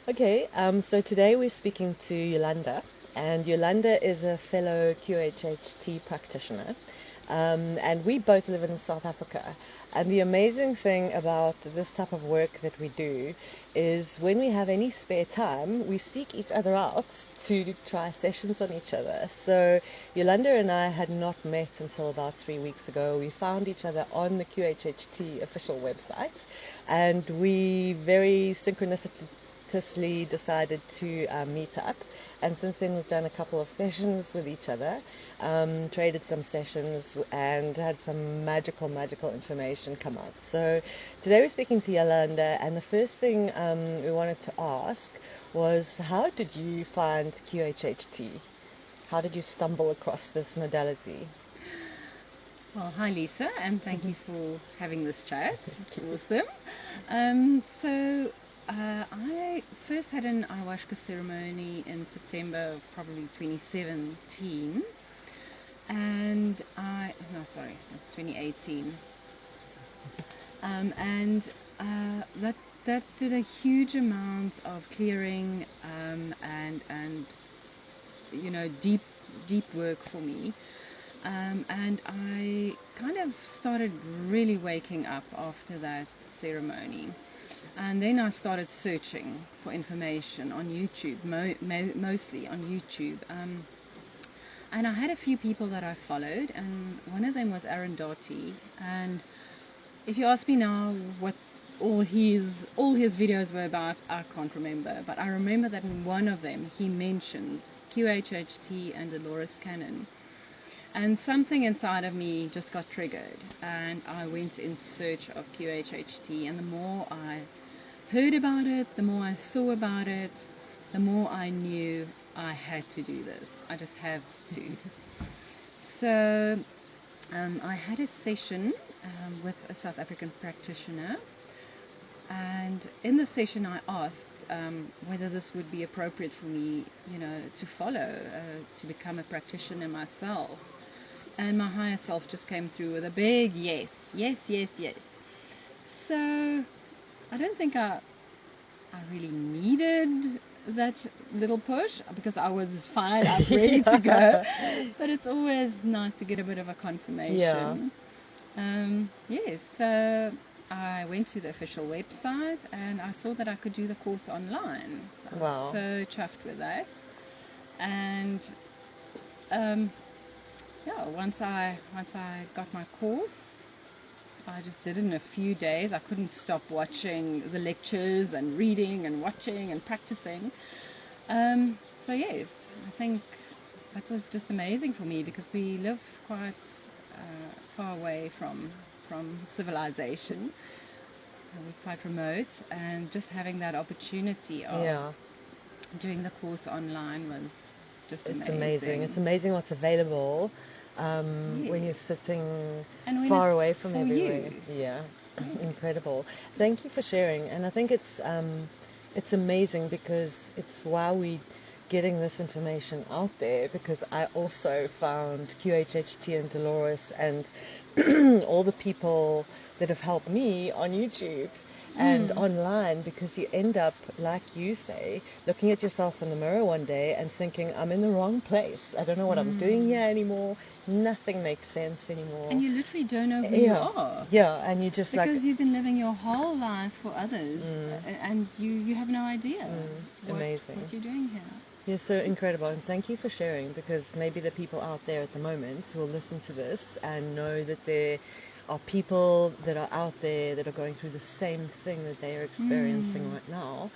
Okay, so today we're speaking to Yolanda, and Yolanda is a fellow QHHT practitioner, and we both live in South Africa. And the amazing thing about this type of work that we do is when we have any spare time, we seek each other out to try sessions on each other. So Yolanda and I had not met until about 3 weeks ago. We found each other on the QHHT official website, and we very synchronistically decided to meet up. And since then, we've done a couple of sessions with each other, traded some sessions, and had some magical information come out. So today we're speaking to Yolanda, and the first thing we wanted to ask was, how did you find QHHT? How did you stumble across this modality? Well, hi Lisa, and thank you for having this chat. It's awesome. I first had an ayahuasca ceremony in September of probably 2017, and no, sorry, 2018, and that did a huge amount of clearing and deep work for me. And I kind of started really waking up after that ceremony. And then I started searching for information on YouTube, mostly on YouTube. And I had a few people that I followed, and one of them was Aaron Doughty. And if you ask me now what all his videos were about, I can't remember. But I remember that in one of them he mentioned QHHT and Dolores Cannon. And something inside of me just got triggered, and I went in search of QHHT. And the more I heard about it, the more I saw about it, the more I knew I had to do this. I just have to. So I had a session with a South African practitioner, and in the session I asked whether this would be appropriate for me, to follow, to become a practitioner myself. And my higher self just came through with a big yes. So I don't think I really needed that little push, because I was fired up, ready to go. But it's always nice to get a bit of a confirmation. Yes, so I went to the official website and I saw that I could do the course online. So I was so chuffed with that. And once I got my course, I just did it in a few days. I couldn't stop watching the lectures and reading and watching and practicing. So yes, I think that was just amazing for me, because we live quite far away from civilization. We're quite remote, and just having that opportunity of doing the course online was just amazing. It's amazing what's available when you're sitting far away from everywhere. Yes. Incredible. Thank you for sharing. And I think it's amazing, because it's why we getting this information out there, because I also found QHHT and Dolores and all the people that have helped me on YouTube and online, because you end up, like you say, looking at yourself in the mirror one day and thinking, I'm in the wrong place. I don't know what I'm doing here anymore. Nothing makes sense anymore. And you literally don't know who you are. Yeah, and you just because you've been living your whole life for others, and you have no idea what you're doing here. You're so incredible, and thank you for sharing, because maybe the people out there at the moment will listen to this and know that there are people that are out there that are going through the same thing that they are experiencing right now,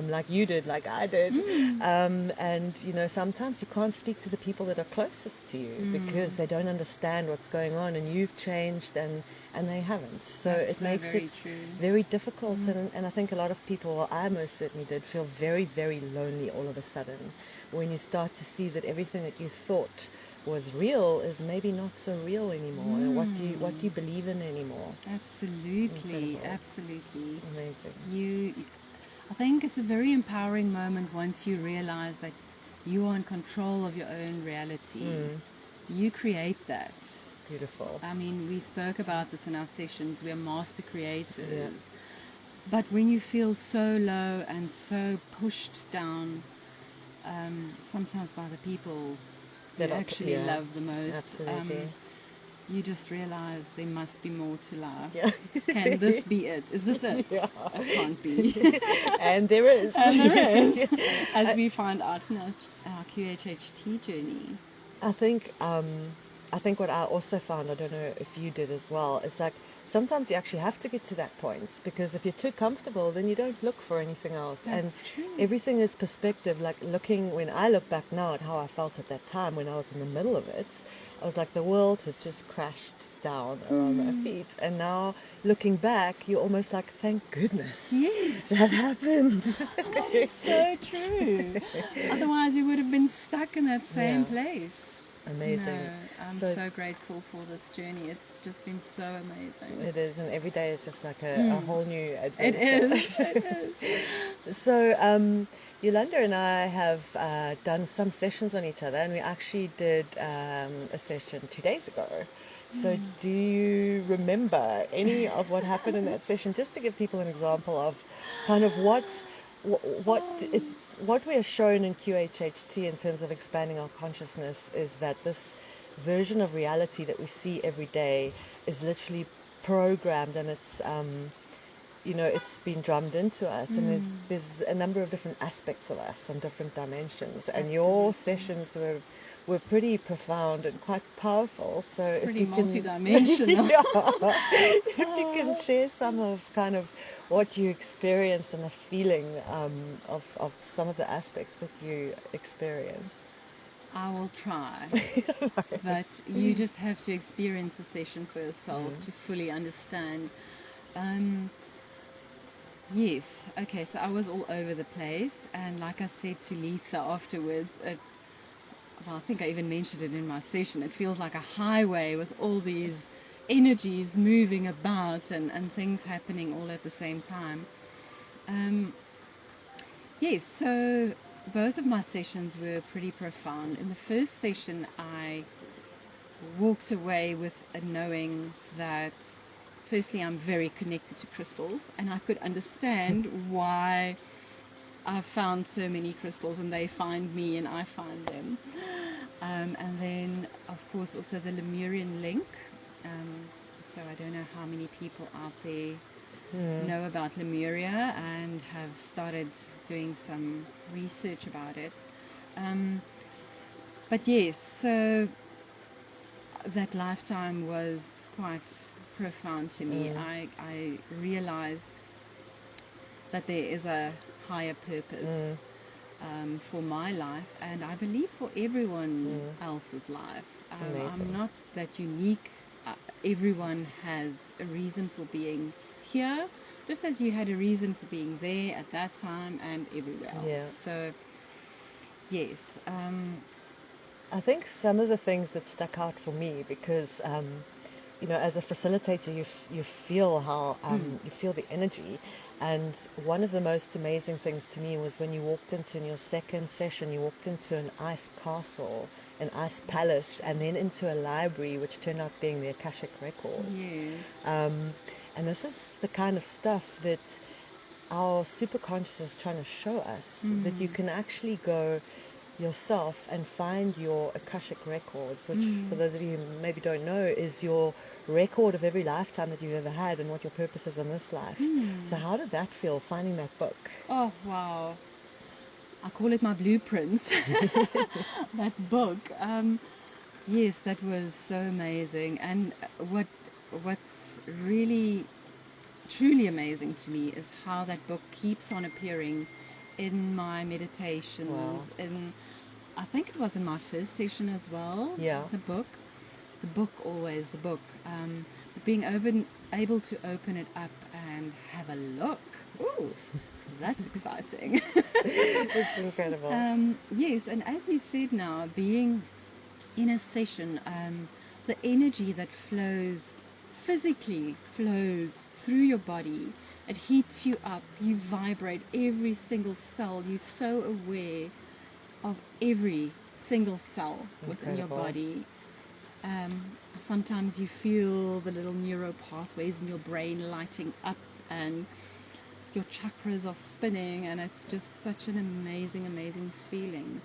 like you did, like I did. And sometimes you can't speak to the people that are closest to you because they don't understand what's going on, and you've changed and they haven't. So it makes it very difficult, and I think a lot of people, well, I most certainly did, feel very, very lonely all of a sudden when you start to see that everything that you thought was real is maybe not so real anymore. And what do you believe in anymore? Absolutely. Amazing. I think it's a very empowering moment once you realize that you are in control of your own reality. You create that. Beautiful. I mean, we spoke about this in our sessions. We are master creators. But when you feel so low and so pushed down, sometimes by the people you actually love the most, absolutely. you just realize there must be more to life. Yeah. Can this be it? Is this it? Yeah. It can't be. And there is. And there is. As we find out in our QHHT journey. I think what I also found, I don't know if you did as well, is like sometimes you actually have to get to that point, because if you're too comfortable, then you don't look for anything else. That's and true. Everything is perspective. Like when I look back now at how I felt at that time when I was in the middle of it, I was like, the world has just crashed down around my feet. And now looking back, you're almost like, thank goodness that happened. That's so true. Otherwise, you would have been stuck in that same place. Amazing. No, I'm so grateful for this journey. It's just been so amazing. It is, and every day is just like a whole new adventure. It is. It is. So, Yolanda and I have done some sessions on each other, and we actually did a session 2 days ago. So, do you remember any of what happened in that session? Just to give people an example of kind of what we are shown in QHHT in terms of expanding our consciousness is that this version of reality that we see every day is literally programmed, and it's been drummed into us, and there's a number of different aspects of us on different dimensions. And your sessions were pretty profound and quite powerful. So pretty if you multidimensional. if you can share some of kind of what you experienced and the feeling of some of the aspects that you experienced. I will try. But you just have to experience the session for yourself to fully understand. Yes, okay, so I was all over the place, and like I said to Lisa afterwards, I think I even mentioned it in my session, it feels like a highway with all these energies moving about and things happening all at the same time. Yes, so both of my sessions were pretty profound. In the first session, I walked away with a knowing that firstly I'm very connected to crystals, and I could understand why I found so many crystals and they find me and I find them. And then of course also the Lemurian link. So I don't know how many people out there know about Lemuria and have started doing some research about it. But yes, so that lifetime was quite profound to me. I realized that there is a higher purpose for my life, and I believe for everyone else's life. I'm not that unique. Everyone has a reason for being here, just as you had a reason for being there at that time and everywhere else. Yeah. So, yes. I think some of the things that stuck out for me, because as a facilitator, you feel how you feel the energy, and one of the most amazing things to me was when you walked into, in your second session, you walked into an ice castle, an ice palace, and then into a library, which turned out being the Akashic records. Yes. And this is the kind of stuff that our superconscious is trying to show us, that you can actually go yourself and find your Akashic records, which for those of you who maybe don't know, is your record of every lifetime that you've ever had and what your purpose is in this life. So how did that feel, finding that book? Oh, wow. I call it my blueprint. That book. Yes, that was so amazing. And what's really truly amazing to me is how that book keeps on appearing in my meditations. Wow. I think it was in my first session as well. Yeah. The book always the book. But being able to open it up and have a look. Ooh, that's exciting. It's incredible. Yes, and as you said now, being in a session, the energy that physically flows through your body, it heats you up, you vibrate every single cell, you're so aware of every single cell within your body. Sometimes you feel the little neural pathways in your brain lighting up, and your chakras are spinning, and it's just such an amazing feeling.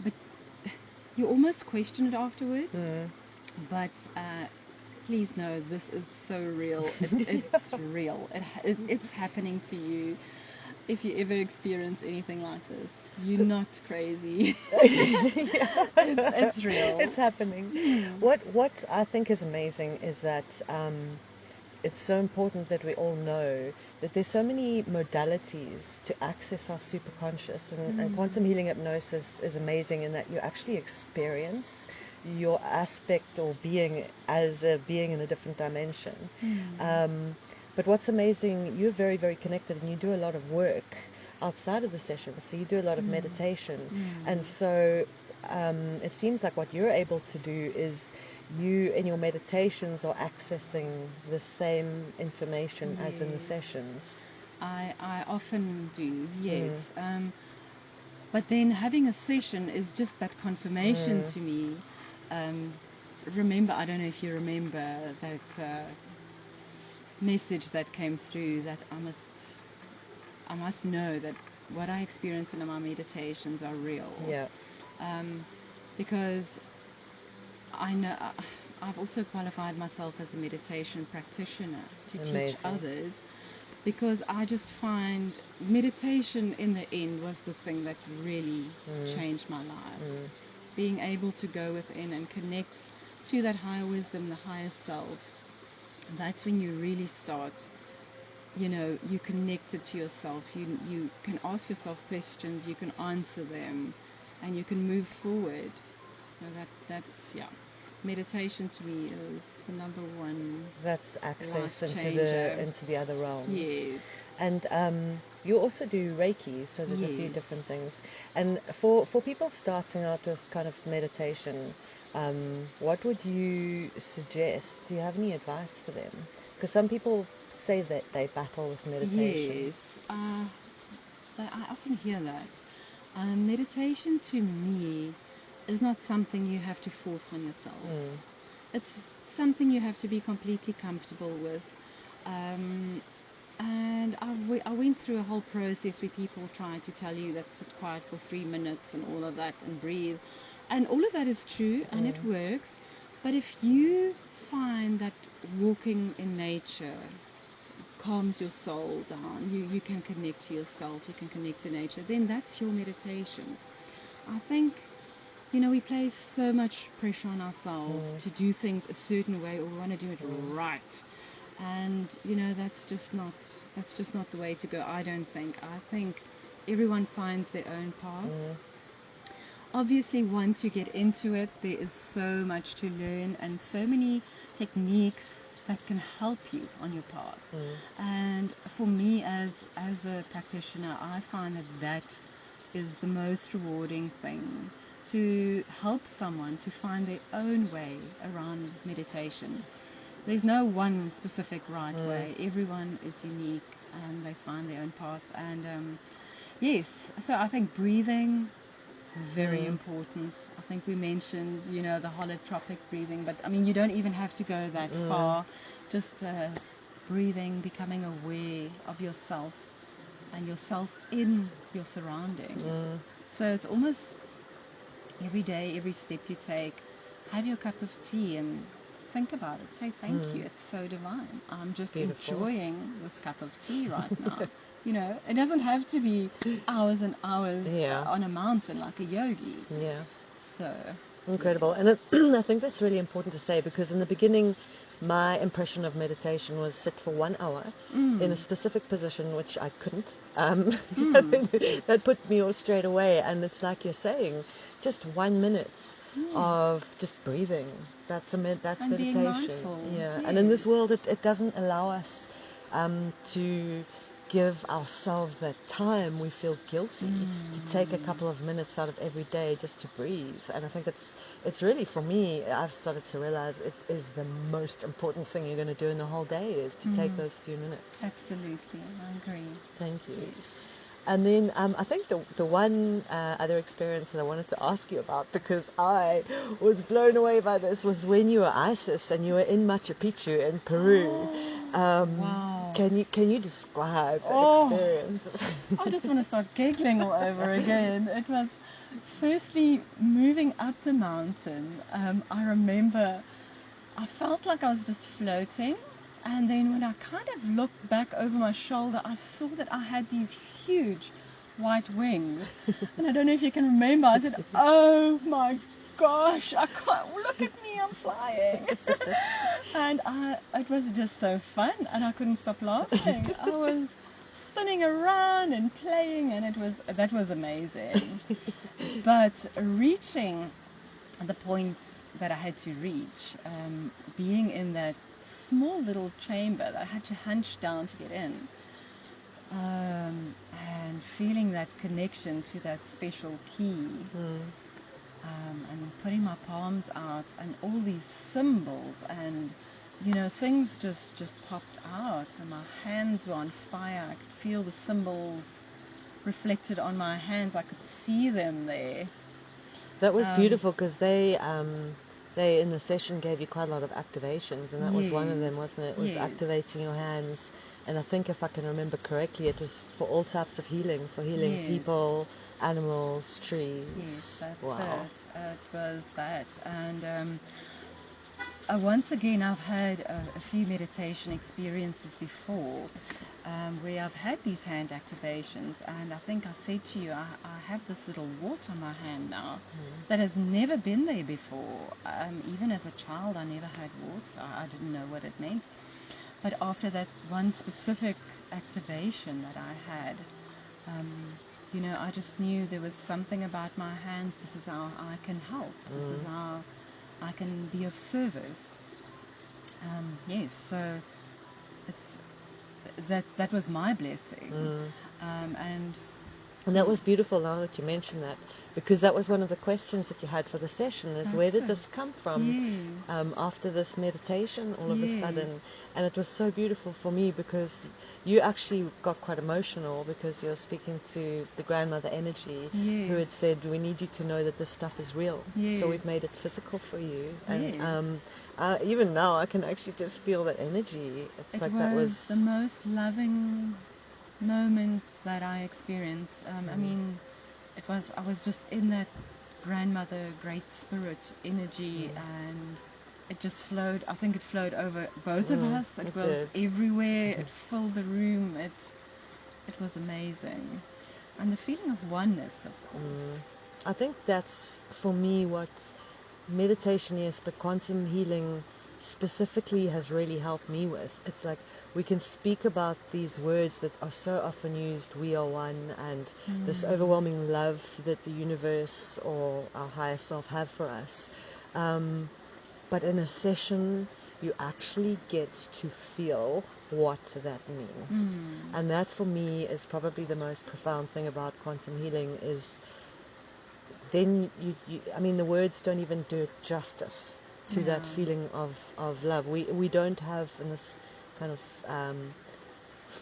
But you almost question it afterwards. But please know, this is so real. It's real. It's happening to you. If you ever experience anything like this, you're not crazy. It's real. It's happening. What I think is amazing is that it's so important that we all know that there's so many modalities to access our superconscious, and quantum healing hypnosis is amazing in that you actually experience your aspect or being as a being in a different dimension. But what's amazing, you're very, very connected, and you do a lot of work outside of the sessions. So you do a lot of meditation. And so it seems like what you're able to do is you in your meditations are accessing the same information as in the sessions. I often do, yes. But then having a session is just that confirmation to me. Remember, I don't know if you remember that message that came through, that I must know that what I experience in my meditations are real. Yeah. Because I know I've also qualified myself as a meditation practitioner to teach others, because I just find meditation in the end was the thing that really changed my life. Being able to go within and connect to that higher wisdom, the higher self, that's when you really start, you connected to yourself. You can ask yourself questions, you can answer them, and you can move forward. So that's meditation to me is the number one. That's access life-changer. into the other realms. Yes. And you also do Reiki, so there's a few different things. And for people starting out with kind of meditation, what would you suggest? Do you have any advice for them? Because some people say that they battle with meditation. Yes, I often hear that. Meditation to me is not something you have to force on yourself. It's something you have to be completely comfortable with. And I went through a whole process where people try to tell you that sit quiet for 3 minutes and all of that and breathe. And all of that is true and it works. But if you find that walking in nature calms your soul down, you can connect to yourself, you can connect to nature, then that's your meditation. I think, we place so much pressure on ourselves to do things a certain way, or we want to do it right. And, that's just not the way to go, I don't think. I think everyone finds their own path. Obviously, once you get into it, there is so much to learn and so many techniques that can help you on your path. And for me as a practitioner, I find that is the most rewarding thing, to help someone to find their own way around meditation. There's no one specific right way. Everyone is unique and they find their own path. And yes, so I think breathing, very important. I think we mentioned, the holotropic breathing, but I mean, you don't even have to go that far. Just breathing, becoming aware of yourself and yourself in your surroundings. So it's almost every day, every step you take, have your cup of tea and think about it. Say thank you. It's so divine. I'm just enjoying this cup of tea right now. It doesn't have to be hours and hours on a mountain like a yogi. Yeah. So Incredible. Yes. And I think that's really important to say, because in the beginning, my impression of meditation was sit for 1 hour in a specific position, which I couldn't. That put me off straight away. And it's like you're saying, just 1 minute of just breathing. That's and meditation. being mindful. Yeah. Yes. And in this world, it doesn't allow us to give ourselves that time. We feel guilty to take a couple of minutes out of every day just to breathe. And I think it's really, for me, I've started to realize it is the most important thing you're going to do in the whole day, is to take those few minutes. Absolutely, I agree. Thank you. Yes. And then I think the one other experience that I wanted to ask you about, because I was blown away by this, was when you were Isis and you were in Machu Picchu in Peru. Wow. Can you describe that Oh. experience? I just want to start giggling all over again. It was firstly moving up the mountain. I remember I felt like I was just floating, and then when I kind of looked back over my shoulder, I saw that I had these huge white wings. And I don't know if you can remember, I said, oh my gosh, I can't, look at me, I'm flying. And it was just so fun, and I couldn't stop laughing. I was spinning around and playing, and that was amazing. But reaching the point that I had to reach, being in that small little chamber that I had to hunch down to get in, and feeling that connection to that special key, and putting my palms out and all these symbols, and things just popped out, and my hands were on fire. I could feel the symbols reflected on my hands. I could see them there. That was beautiful, because they in the session gave you quite a lot of activations, and that was one of them, wasn't it? It was activating your hands, and I think, if I can remember correctly, it was for all types of healing, for healing people, animals, trees. Yes, that's wow. it. It was that. And once again, I've had a few meditation experiences before, where I've had these hand activations, and I think I said to you, I have this little wart on my hand now that has never been there before. Even as a child, I never had warts. I didn't know what it meant. But after that one specific activation that I had, I just knew there was something about my hands. This is how I can help. This is how I can be of service. Yes, so that was my blessing. And that was beautiful, now that you mention that, because that was one of the questions that you had for the session, is where did this come from? After this meditation, all of a sudden. And it was so beautiful for me, because you actually got quite emotional, because you were speaking to the grandmother energy, who had said, we need you to know that this stuff is real. So we've made it physical for you. And even now I can actually just feel that energy. It's like that was the most loving moment that I experienced. I mean, I was just in that grandmother great spirit energy, and it just flowed. I think it flowed over both of us. It was everywhere. It filled the room. It was amazing. And the feeling of oneness, of course. I think that's, for me, what meditation is, but quantum healing specifically has really helped me with. It's like, we can speak about these words that are so often used, we are one, and this overwhelming love that the universe or our higher self have for us. But in a session, you actually get to feel what that means. And that, for me, is probably the most profound thing about quantum healing, is then I mean, the words don't even do it justice to that feeling of love. We don't have, in this kind of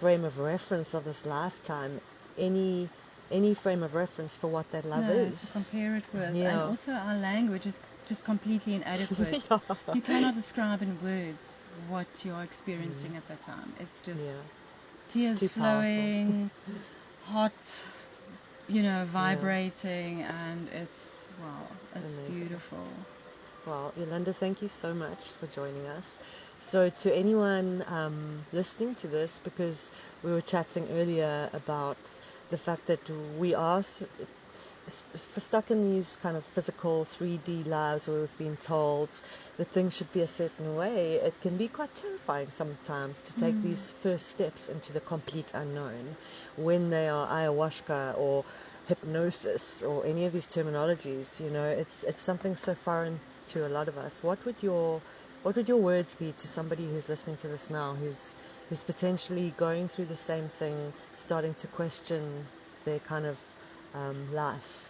frame of reference of this lifetime, any frame of reference for what that love is. To compare it with. And also, our language is just completely inadequate. You cannot describe in words what you're experiencing at that time. It's just tears flowing, heart, vibrating, and it's amazing. Beautiful. Well, Yolanda, thank you so much for joining us. So, to anyone listening to this, because we were chatting earlier about the fact that we are stuck in these kind of physical 3D lives, where we've been told that things should be a certain way, it can be quite terrifying sometimes to take these first steps into the complete unknown, when they are ayahuasca or hypnosis or any of these terminologies. It's something so foreign to a lot of us. What would your words be to somebody who's listening to this now, who's potentially going through the same thing, starting to question their kind of life?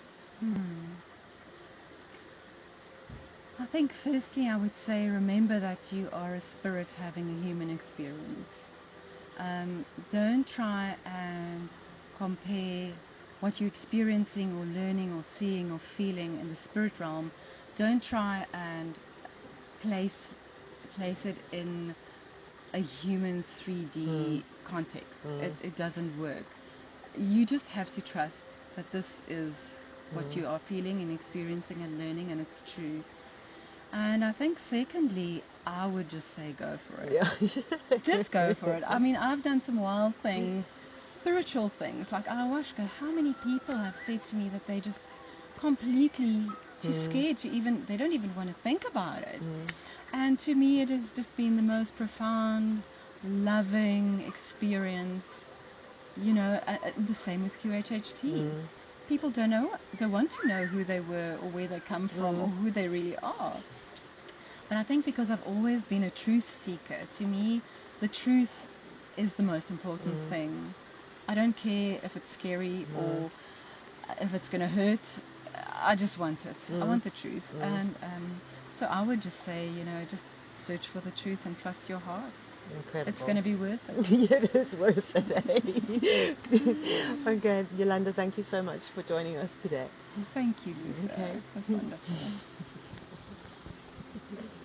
I think firstly I would say, remember that you are a spirit having a human experience. Don't try and compare what you're experiencing or learning or seeing or feeling in the spirit realm. Don't try and place it in a human's 3D context. It doesn't work. You just have to trust that this is what you are feeling and experiencing and learning, and it's true. And I think secondly, I would just say go for it. Yeah. Just go for it. I mean, I've done some wild things, spiritual things, like ayahuasca. How many people have said to me that they just completely too scared to even, they don't even want to think about it. And to me, it has just been the most profound, loving experience. You know, the same with QHHT. People don't want to know who they were or where they come from or who they really are. But I think because I've always been a truth seeker, to me, the truth is the most important thing. I don't care if it's scary or if it's going to hurt. I just want it. I want the truth. And so I would just say, you know, just search for the truth and trust your heart. Incredible. It's going to be worth it. Yeah, it is worth it. Okay, Yolanda, thank you so much for joining us today. Thank you, Lisa. Okay. It was wonderful.